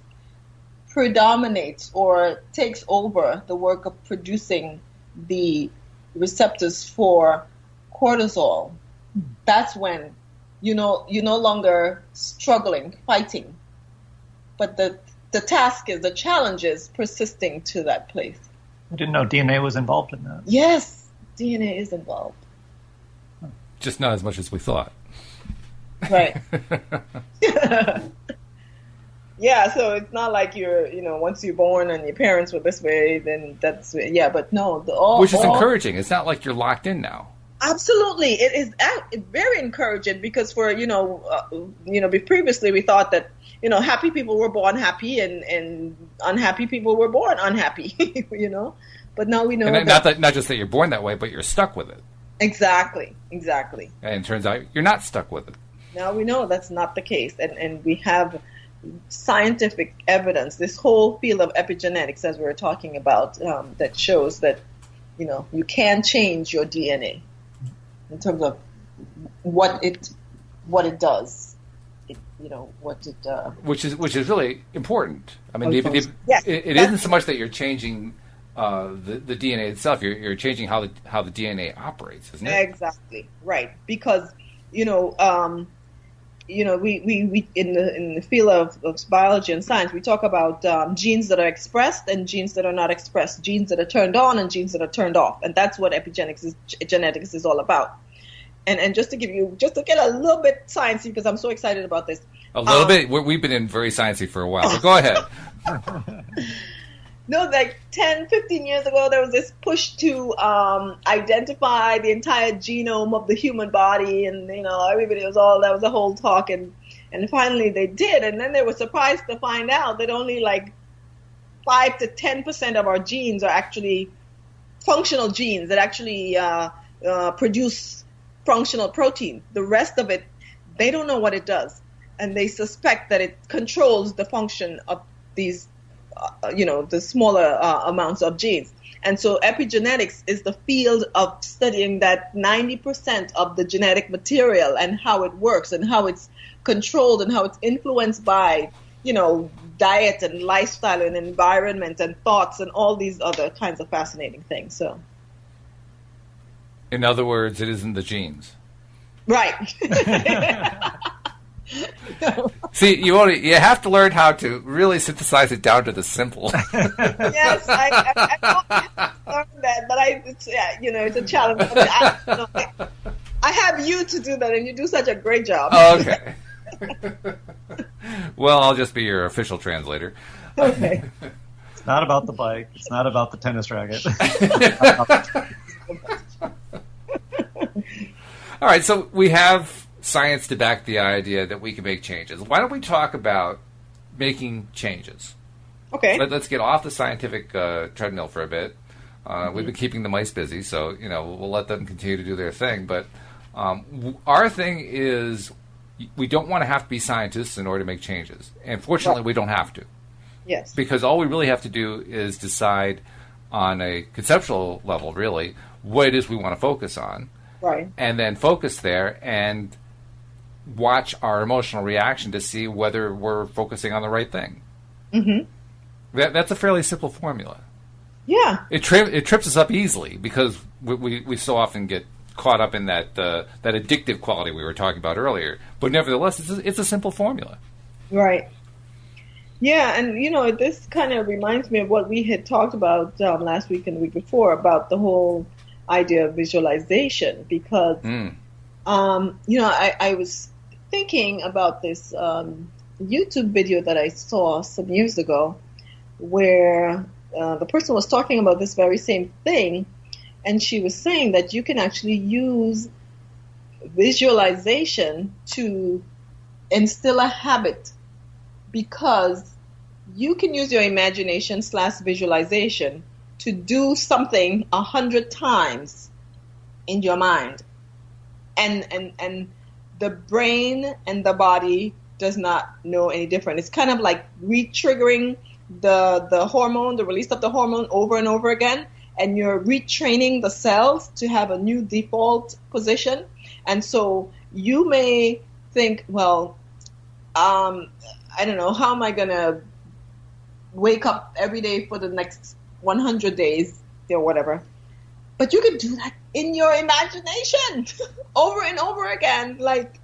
predominates or takes over the work of producing the receptors for cortisol, that's when you're no longer struggling, fighting. But the task is, the challenge is persisting to that place. I didn't know DNA was involved in that. Yes, DNA is involved. Just not as much as we thought. Right. Yeah, so it's not like you're, once you're born and your parents were this way, then that's, yeah, but no. Which is encouraging. It's not like you're locked in now. Absolutely. It is very encouraging because previously we thought that, happy people were born happy and unhappy people were born unhappy, But now we know not just that you're born that way, but you're stuck with it. Exactly. And it turns out you're not stuck with it. Now we know that's not the case. And we have scientific evidence, this whole field of epigenetics, as we were talking about, that shows that, you can change your DNA in terms of what it does. Which is really important. I mean, yes, it isn't so much that you're changing the DNA itself. You're changing how the DNA operates, isn't it? Exactly right. Because we in the field of biology and science, we talk about genes that are expressed and genes that are not expressed, genes that are turned on and genes that are turned off, and that's what genetics is all about. And just to get a little bit sciencey, because I'm so excited about this. A little bit. We've been in very sciencey for a while, but go ahead. No, like 10, 15 years ago, there was this push to identify the entire genome of the human body, and everybody that was a whole talk, and finally they did, and then they were surprised to find out that only like 5 to 10% of our genes are actually functional genes that actually produce functional protein. The rest of it, they don't know what it does, and they suspect that it controls the function of these, the smaller amounts of genes. And so epigenetics is the field of studying that 90% of the genetic material and how it works and how it's controlled and how it's influenced by, diet and lifestyle and environment and thoughts and all these other kinds of fascinating things. So, in other words, it isn't the genes. Right. See, you have to learn how to really synthesize it down to the simple. Yes, I learned that, but it's a challenge. I have you to do that, and you do such a great job. Oh, okay. Well, I'll just be your official translator. Okay. It's not about the bike. It's not about the tennis racket. All right, so we have science to back the idea that we can make changes. Why don't we talk about making changes? Okay. Let's get off the scientific treadmill for a bit. We've been keeping the mice busy, so we'll let them continue to do their thing. But our thing is, we don't want to have to be scientists in order to make changes. And fortunately, we don't have to. Yes. Because all we really have to do is decide on a conceptual level, really, what it is we want to focus on. Right. And then focus there and watch our emotional reaction to see whether we're focusing on the right thing. Mm-hmm. That's a fairly simple formula. Yeah. It trips us up easily because we so often get caught up in that addictive quality we were talking about earlier. But nevertheless, it's a simple formula. Right. Yeah, and this kind of reminds me of what we had talked about last week and the week before about the whole idea of visualization. Because, Mm. I was thinking about this YouTube video that I saw some years ago, where the person was talking about this very same thing, and she was saying that you can actually use visualization to instill a habit, because you can use your imagination / visualization to do something 100 times in your mind, and the brain and the body does not know any different. It's kind of like re-triggering the hormone, the release of the hormone over and over again, and you're retraining the cells to have a new default position. And so you may think, well, I don't know, how am I going to wake up every day for the next 100 days or whatever? But you can do that in your imagination over and over again. Like,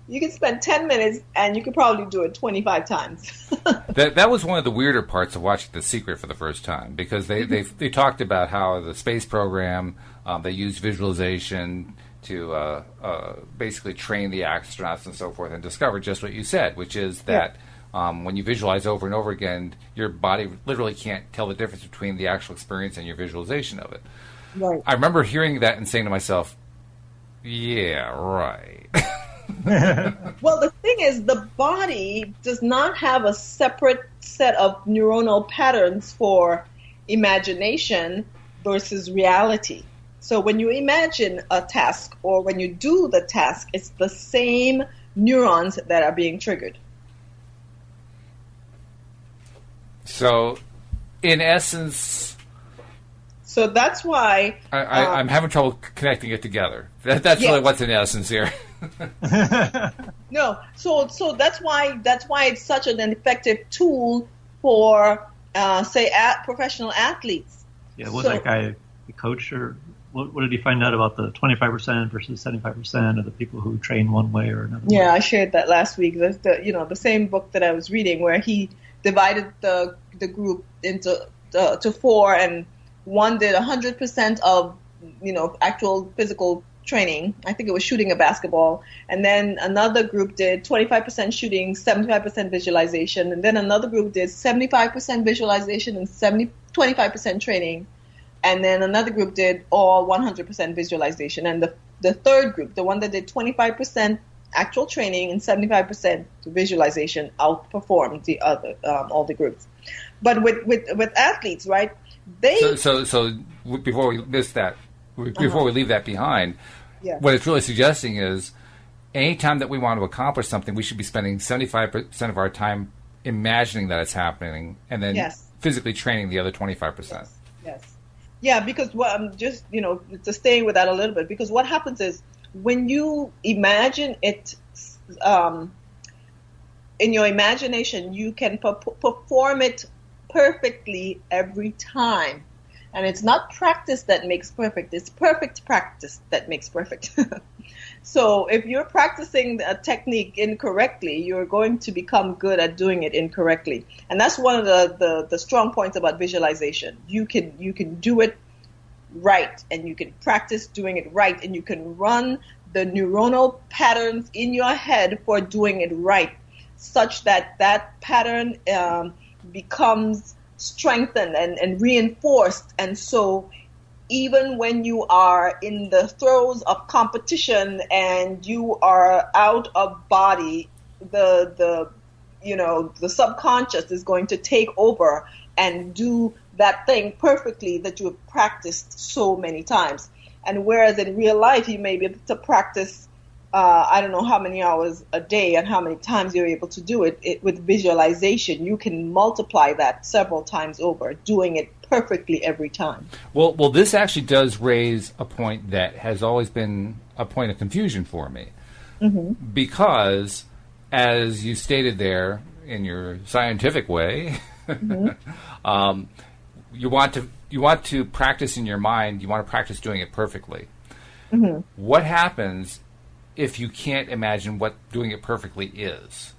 you can spend 10 minutes and you could probably do it 25 times. That was one of the weirder parts of watching The Secret for the first time, because they talked about how the space program, they used visualization to basically train the astronauts and so forth, and discovered just what you said, which is that when you visualize over and over again, your body literally can't tell the difference between the actual experience and your visualization of it. Right. I remember hearing that and saying to myself, yeah, right. Well, the thing is, the body does not have a separate set of neuronal patterns for imagination versus reality. So when you imagine a task or when you do the task, it's the same neurons that are being triggered. So, in essence... So that's why... I'm having trouble connecting it together. That's really what's in essence here. No, so that's why it's such an effective tool for, say, professional athletes. Yeah, was that guy a coach, or what did he find out about the 25% versus 75% of the people who train one way or another? Yeah, way? I shared that last week. The same book that I was reading, where he divided the group into to four, and one did 100% of actual physical training. I think it was shooting a basketball, and then another group did 25% shooting, 75% visualization, and then another group did 75% visualization and 25% training, and then another group did all 100% visualization. And the third group, the one that did 25% actual training and 75% visualization, outperformed the other all the groups. But with athletes, right? So before we miss that, before we leave that behind, what it's really suggesting is anytime that we want to accomplish something, we should be spending 75% of our time imagining that it's happening, and then physically training the other 25%. Yes. Yeah, because I'm just, to stay with that a little bit, because what happens is when you imagine it in your imagination, you can perform it perfectly every time. And it's not practice that makes perfect. It's perfect practice that makes perfect. So if you're practicing a technique incorrectly, you're going to become good at doing it incorrectly. And that's one of the strong points about visualization. You can do it right, and you can practice doing it right, and you can run the neuronal patterns in your head for doing it right, such that pattern becomes strengthened and reinforced. And so even when you are in the throes of competition and you are out of body, the subconscious is going to take over and do that thing perfectly that you have practiced so many times. And whereas in real life you may be able to practice I don't know how many hours a day and how many times you're able to do it, with visualization, you can multiply that several times over, doing it perfectly every time. Well, this actually does raise a point that has always been a point of confusion for me. Mm-hmm. Because, as you stated there in your scientific way, mm-hmm. you want to practice in your mind, you want to practice doing it perfectly. Mm-hmm. What happens if you can't imagine what doing it perfectly is?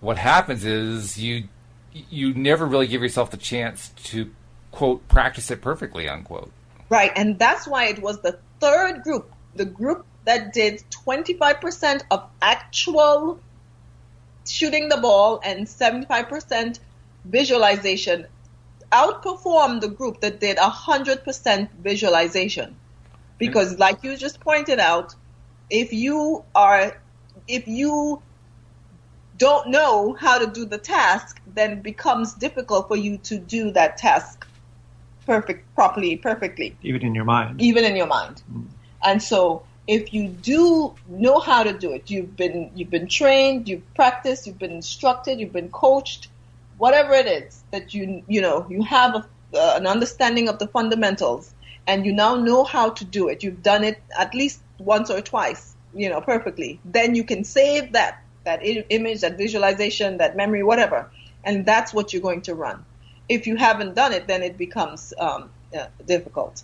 What happens is you you never really give yourself the chance to, quote, practice it perfectly, unquote. Right, and that's why it was the third group, the group that did 25% of actual shooting the ball and 75% visualization, outperformed the group that did 100% visualization. Because like you just pointed out, if you don't know how to do the task, then it becomes difficult for you to do that task perfectly. Even in your mind. Mm. And so if you do know how to do it, you've been trained, you've practiced, you've been instructed, you've been coached, whatever it is that you have an understanding of the fundamentals, and you now know how to do it. You've done it at least once or twice, perfectly. Then you can save that image, that visualization, that memory, whatever, and that's what you're going to run. If you haven't done it, then it becomes difficult.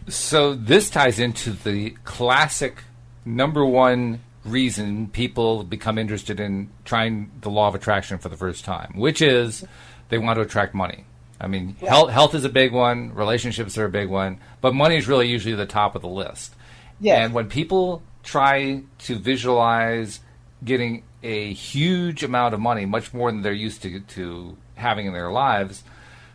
So this ties into the classic number one reason people become interested in trying the law of attraction for the first time, which is they want to attract money. I mean, health is a big one, relationships are a big one, but money is really usually the top of the list. Yes. And when people try to visualize getting a huge amount of money, much more than they're used to having in their lives,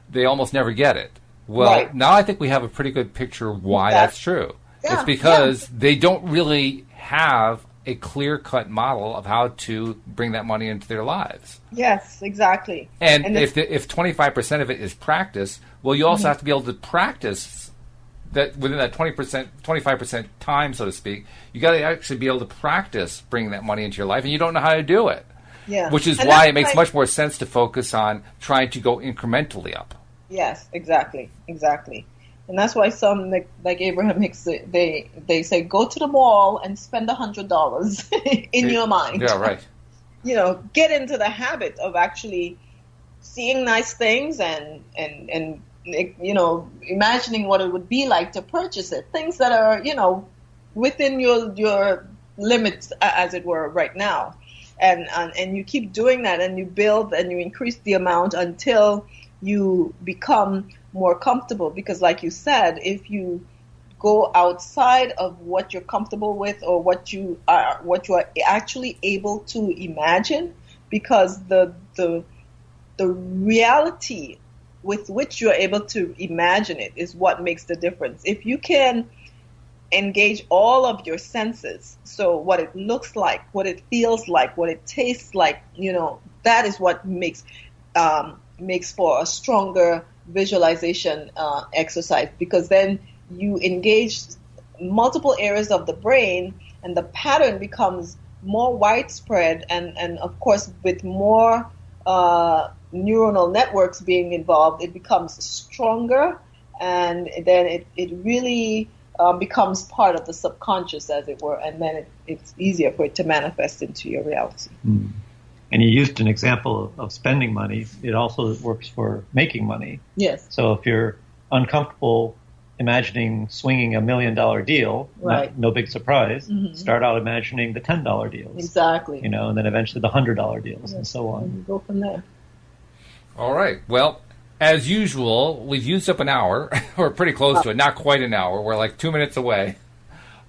they almost never get it. Well, now I think we have a pretty good picture of why that's true. Yeah, it's because they don't really have a clear-cut model of how to bring that money into their lives. Yes, exactly. And if 25% of it is practice, well, you also have to be able to practice that within that 25% time, so to speak. You got to actually be able to practice bringing that money into your life, and you don't know how to do it. Yeah. Which is why it makes much more sense to focus on trying to go incrementally up. Yes, exactly. And that's why some, like Abraham Hicks, they say, go to the mall and spend $100 in your mind. Yeah, right. Get into the habit of actually seeing nice things and imagining what it would be like to purchase it. Things that are, within your limits, as it were, right now. And you keep doing that, and you build and you increase the amount until you become more comfortable. Because like you said, if you go outside of what you're comfortable with or what you are actually able to imagine, because the reality with which you're able to imagine it is what makes the difference. If you can engage all of your senses, so what it looks like, what it feels like, what it tastes like, that is what makes for a stronger visualization exercise, because then you engage multiple areas of the brain and the pattern becomes more widespread, and of course with more neuronal networks being involved, it becomes stronger, and then it really becomes part of the subconscious, as it were, and then it's easier for it to manifest into your reality. Mm. And you used an example of spending money. It also works for making money. Yes. So if you're uncomfortable imagining swinging $1 million deal, no big surprise, start out imagining the $10 deals. Exactly. And then eventually the $100 deals, and so on. And go from there. All right. Well, as usual, we've used up an hour. We're pretty close to it. Not quite an hour. We're like 2 minutes away.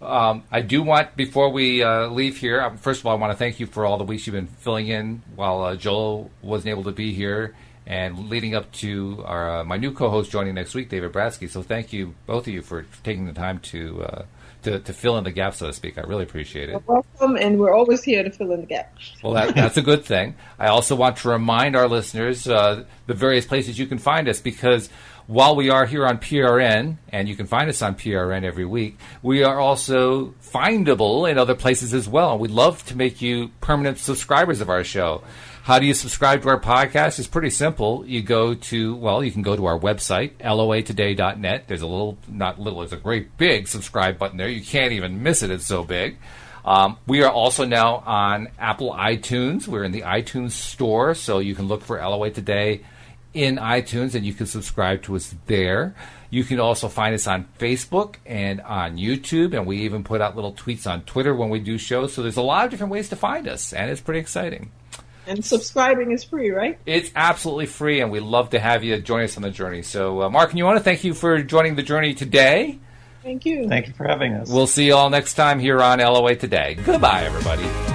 I do want, before we leave here, first of all, I want to thank you for all the weeks you've been filling in while Joel wasn't able to be here, and leading up to my new co-host joining next week, David Bradsky. So thank you, both of you, for taking the time to fill in the gap, so to speak. I really appreciate it. You're welcome, and we're always here to fill in the gap. Well, that's a good thing. I also want to remind our listeners the various places you can find us, because while we are here on PRN, and you can find us on PRN every week, we are also findable in other places as well. We'd love to make you permanent subscribers of our show. How do you subscribe to our podcast? It's pretty simple. You can go to our website, loatoday.net. There's there's a great big subscribe button there. You can't even miss it. It's so big. We are also now on Apple iTunes. We're in the iTunes store, so you can look for LOA Today in iTunes, and you can subscribe to us there. You can also find us on Facebook and on YouTube, and we even put out little tweets on Twitter when we do shows. So there's a lot of different ways to find us, and it's pretty exciting. And subscribing is free, right? It's absolutely free, and we'd love to have you join us on the journey. So, Mark and Uohna, thank you for joining the journey today. Thank you. Thank you for having us. We'll see you all next time here on LOA Today. Goodbye, everybody.